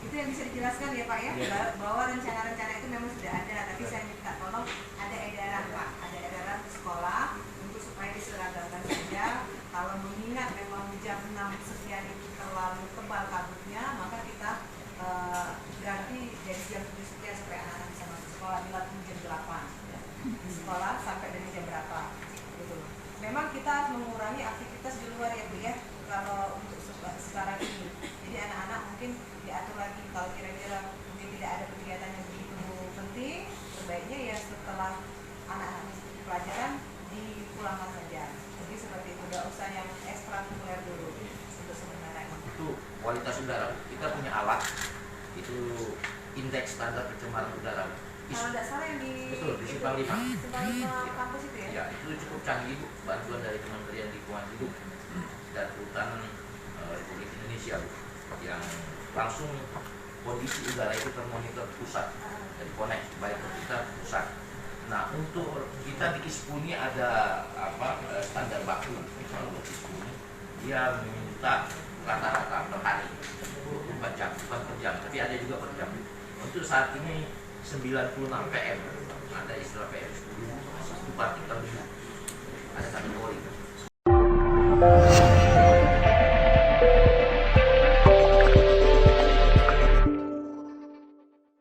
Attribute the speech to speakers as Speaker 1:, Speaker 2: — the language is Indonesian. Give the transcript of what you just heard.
Speaker 1: Itu yang bisa dijelaskan ya Pak ya, bahwa rencana-rencana itu memang sudah ada, tapi saya minta tolong ada edaran Pak, ada edaran di sekolah untuk supaya diseragamkan saja. Kalau mengingat memang jam 6 sekian itu terlalu tebal kabutnya, maka kita ganti jadi jam 7 sekian supaya anak-anak bisa masuk sekolah. Bila jam 8 ya. Di sekolah sampai dari jam berapa gitu. Memang kita harus mengurangi aktivitas di luar ya Bu ya, kalau untuk sekarang ini. Jadi anak-anak mungkin diatur lagi, kalau kira-kira mungkin tidak ada kegiatan yang begitu penting, sebaiknya ya setelah anak-anak mengikuti pelajaran dipulangkan saja. Jadi seperti itu, tidak usah yang ekstrakurikuler dulu untuk sebenarnya.
Speaker 2: Itu kualitas udara, kita punya alat itu indeks standar pencemaran udara.
Speaker 1: Kalau tidak salah yang di
Speaker 2: Simpang 5
Speaker 1: kampus itu ya?
Speaker 2: Ya, itu cukup canggih Bu, bantuan dari Kementerian Lingkungan Hidup dan Kehutanan Republik Indonesia Bu, yang langsung kondisi udara itu termonitor pusat dari Konek baik ke kita pusat. Nah, untuk kita di Kispuni ada standar baku. Misalnya untuk Kispuni dia meminta rata-rata per hari 24 jam, bukan per jam, tapi ada juga per jam. Untuk saat ini 96 PM, ada istilah PM10, itu partikel, ada kategori.